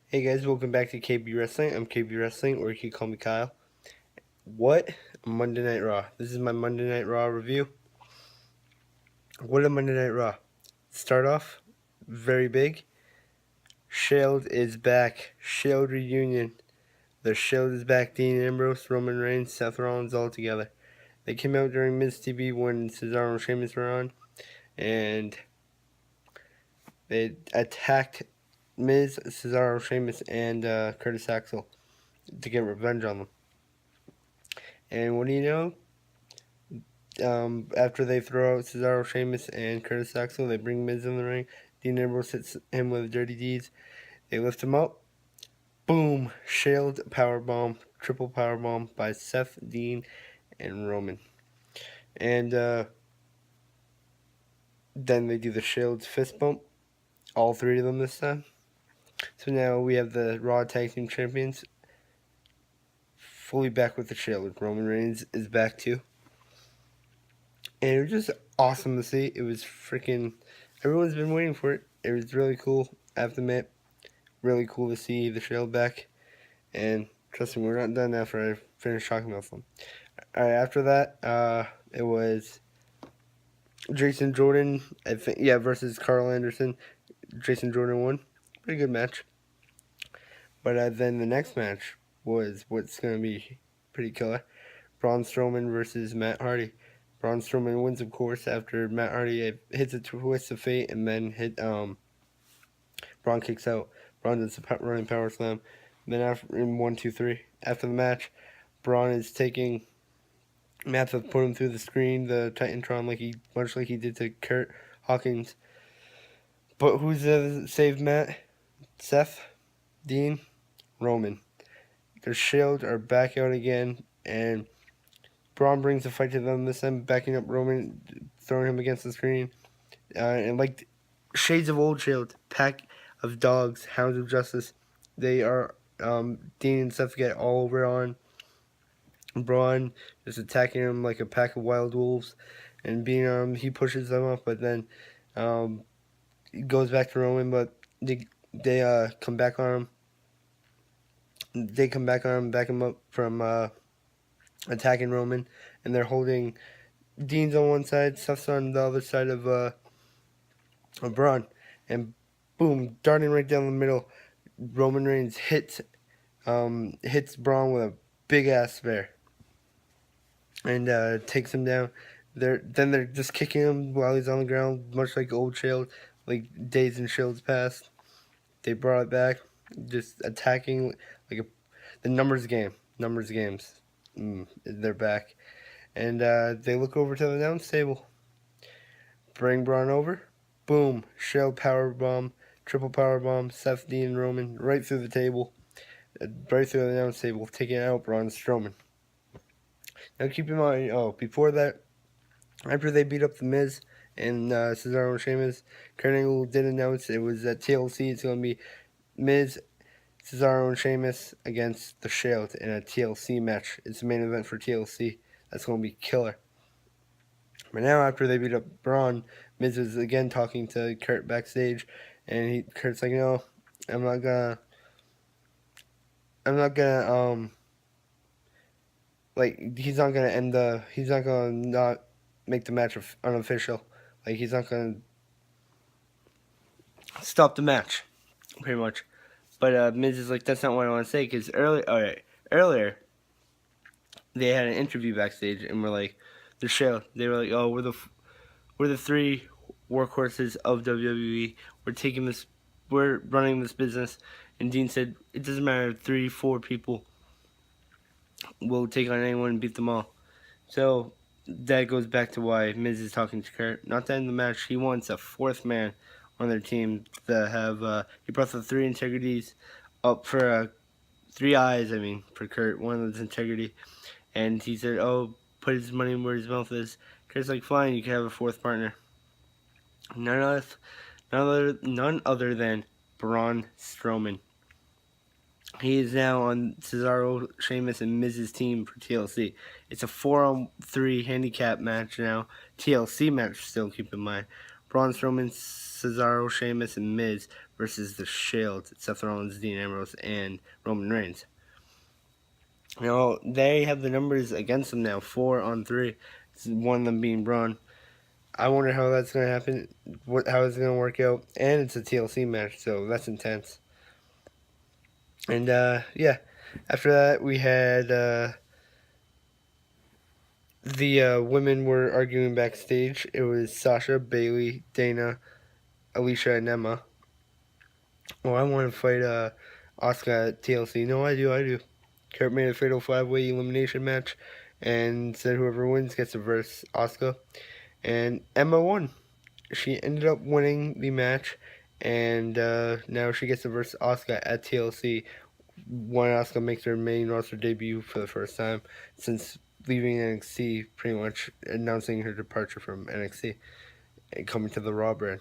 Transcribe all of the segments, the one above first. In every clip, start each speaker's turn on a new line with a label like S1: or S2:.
S1: Hey guys, welcome back to KB Wrestling. I'm KB Wrestling, or you can call me Kyle. What? Monday Night Raw. This is my Monday Night Raw review. What a Monday Night Raw. Start off, very big. Shield is back. Shield reunion. The Shield is back. Dean Ambrose, Roman Reigns, Seth Rollins all together. They came out during Miz TV when Cesaro and Sheamus were on, and they attacked Miz, Cesaro, Sheamus, and Curtis Axel to get revenge on them. And what do you know? After they throw out Cesaro, Sheamus, and Curtis Axel, they bring Miz in the ring. Dean Ambrose hits him with dirty deeds. They lift him up. Boom! Shield powerbomb, triple powerbomb by Seth, Dean, and Roman. And then they do the Shield's fist bump. All three of them this time. So now we have the Raw Tag Team Champions fully back with the Shield. Roman Reigns is back too. And it was just awesome to see. It was freaking... Everyone's been waiting for it. It was really cool, I have to admit. Really cool to see the Shield back. And trust me, we're not done after I finish talking about them. Alright, after that, it was Jason Jordan, versus Carl Anderson. Jason Jordan won. Pretty good match. But then the next match was what's going to be pretty killer. Braun Strowman versus Matt Hardy. Braun Strowman wins, of course, after Matt Hardy hits a twist of fate and then Braun kicks out. Braun does a running power slam. Then in 1, 2, 3, after the match, Braun is taking Matt to put him through the screen, the Titantron, much like he did to Kurt Hawkins. But who's saved Matt? Seth, Dean, Roman. The Shield are back out again, and Braun brings the fight to them this time, backing up Roman, throwing him against the screen. And like shades of old Shield, pack of dogs, hounds of justice. They are, Dean and Seth get all over on Braun, just attacking him like a pack of wild wolves. And being, he pushes them up, but then he goes back to Roman, but they come back on him. They come back on him, back him up from attacking Roman, and they're holding Dean's on one side, Seth's on the other side of Braun, and boom, darting right down the middle, Roman Reigns hits Braun with a big ass spear, and takes him down. They're just kicking him while he's on the ground, much like old Shield, like days and Shield's past. They brought it back, just attacking the numbers games. They're back. And they look over to the announce table. Bring Braun over. Boom. Shield powerbomb. Triple powerbomb. Seth, Dean, and Roman right through the table. Right through the announce table. Taking out Braun Strowman. Now keep in mind, before that, after they beat up The Miz and Cesaro and Sheamus, Kurt Angle did announce it was at TLC. It's going to be Miz, Cesaro, and Sheamus against the Shield in a TLC match. It's the main event for TLC. That's going to be killer. But now, after they beat up Braun, Miz is again talking to Kurt backstage, and Kurt's like, "No, I'm not gonna, he's not gonna not make the match unofficial. Like, he's not gonna stop the match, pretty much." But Miz is like, "That's not what I want to say," because earlier, they had an interview backstage, and we're like, the show. They were like, "Oh, we're the three workhorses of WWE. We're running this business." And Dean said, "It doesn't matter. 3, 4 people will take on anyone and beat them all." So that goes back to why Miz is talking to Kurt. Not to end the match. He wants a 4th man on their team to have. He brought the 3 integrities up for 3 eyes. I mean, for Kurt, one of them's integrity, and he said, "Oh, put his money where his mouth is." Kurt's like, "Fine, you can have a 4th partner." None other than Braun Strowman. He is now on Cesaro, Sheamus, and Miz's team for TLC. It's a 4-on-3 handicap match now. TLC match still, keep in mind. Braun Strowman Cesaro, Sheamus, and Miz versus the Shield, Seth Rollins, Dean Ambrose, and Roman Reigns. Now, they have the numbers against them now, 4-on-3. One of them being Braun. I wonder how that's going to happen, how it's going to work out. And it's a TLC match, so that's intense. And, yeah. After that, we had the women were arguing backstage. It was Sasha, Bailey, Dana, Alicia, and Emma. Oh, I want to fight Asuka at TLC. No, I do. Kurt made a fatal 5-way elimination match and said whoever wins gets to verse Asuka. And Emma won. She ended up winning the match, and now she gets to verse Asuka at TLC when Asuka makes her main roster debut for the first time since leaving NXT, pretty much announcing her departure from NXT and coming to the Raw brand.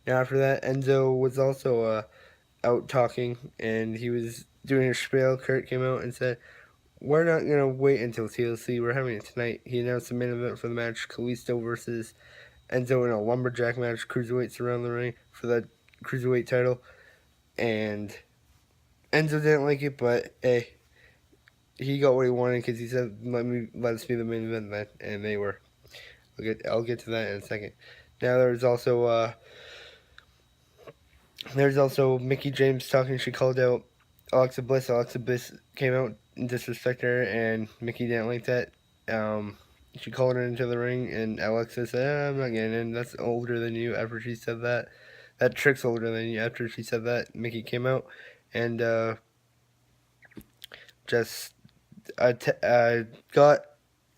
S1: Now after that, Enzo was also out talking, and he was doing a spiel. Kurt came out and said, "We're not going to wait until TLC. We're having it tonight." He announced the main event for the match, Kalisto versus Enzo in a lumberjack match, cruiserweights around the ring for the cruiserweight title. And Enzo didn't like it, but hey, he got what he wanted because he said, let us be the main event then," and they were. I'll get to that in a second. Now there's also Mickie James talking. She called out Alexa Bliss. Alexa Bliss came out and disrespected her, and Mickie didn't like that. She called her into the ring, and Alexa said, "I'm not getting in. That's older than you." After she said that, that trick's older than you. After she said that, Mickie came out and just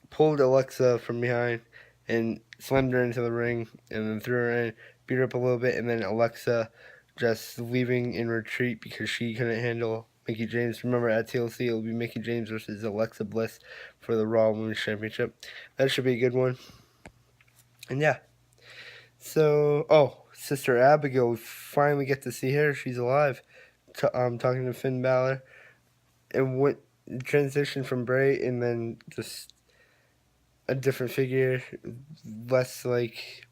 S1: pulled Alexa from behind and slammed her into the ring, and then threw her in, beat her up a little bit, and then Alexa just leaving in retreat because she couldn't handle Mickie James. Remember, at TLC, it'll be Mickie James versus Alexa Bliss for the Raw Women's Championship. That should be a good one. And yeah. So, Sister Abigail, we finally get to see her. She's alive. Talking to Finn Balor. And what transition from Bray, and then just a different figure, less like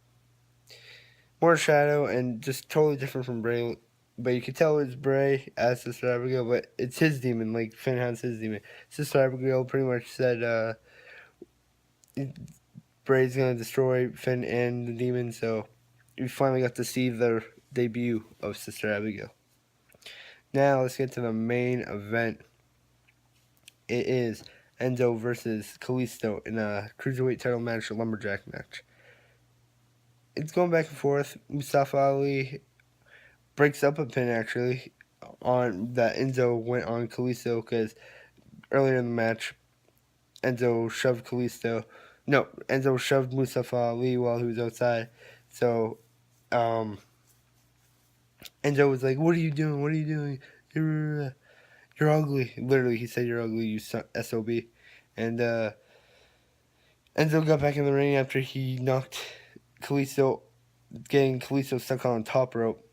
S1: more shadow, and just totally different from Bray. But you could tell it's Bray as Sister Abigail, but it's his demon, like Finn has his demon. Sister Abigail pretty much said Bray's gonna destroy Finn and the demon, so we finally got to see the debut of Sister Abigail. Now let's get to the main event. It is Enzo versus Kalisto in a cruiserweight title match, a lumberjack match. It's going back and forth. Mustafa Ali breaks up a pin, actually, on that Enzo went on Kalisto, because earlier in the match, Enzo shoved Mustafa Ali while he was outside. So, Enzo was like, "What are you doing? What are you doing? You're ugly." Literally, he said, "You're ugly, you SOB." And Enzo got back in the ring after he knocked Kalisto, getting Kalisto stuck on the top rope.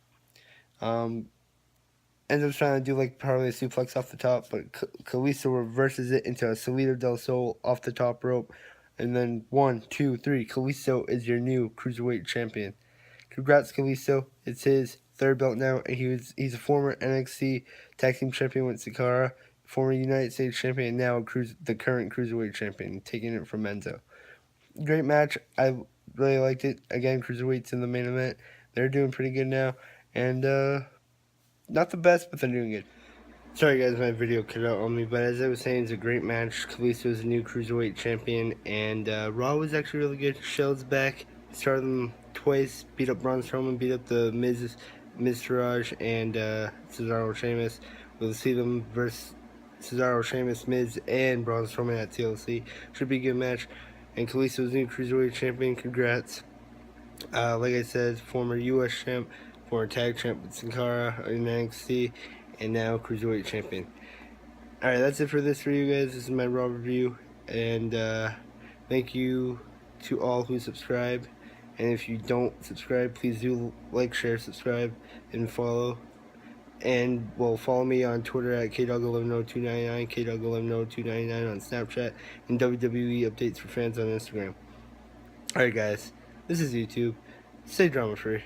S1: Enzo's trying to do like probably a suplex off the top, but Kalisto reverses it into a Salida del Sol off the top rope. And then 1, 2, 3. Kalisto is your new cruiserweight champion. Congrats, Kalisto. It's his third belt now, and he's a former NXT Tag Team Champion with Sakara, former United States Champion, and now the current cruiserweight champion, taking it from Enzo. Great match. I really liked it. Again, cruiserweights in the main event. They're doing pretty good now, and not the best, but they're doing good. Sorry guys, my video cut out on me, but as I was saying, it's a great match. Kalisto is a new cruiserweight champion, and Raw was actually really good. Shell's back. Started them twice. Beat up Braun Strowman, beat up the Miz Taraj, and Cesaro Sheamus. We'll see them versus Cesaro, Sheamus, Miz, and Braun Strowman at TLC. Should be a good match. And Kalisto's new cruiserweight champion. Congrats. Like I said, former U.S. champ, former tag champ with Sin Cara in NXT, and now cruiserweight champion. Alright, that's it for this for you guys. This is my Raw review, and thank you to all who subscribe. And if you don't subscribe, please do like, share, subscribe, and follow. And follow me on Twitter at KDog110299, KDog110299 on Snapchat, and WWE updates for fans on Instagram. Alright guys, this is YouTube. Stay drama free.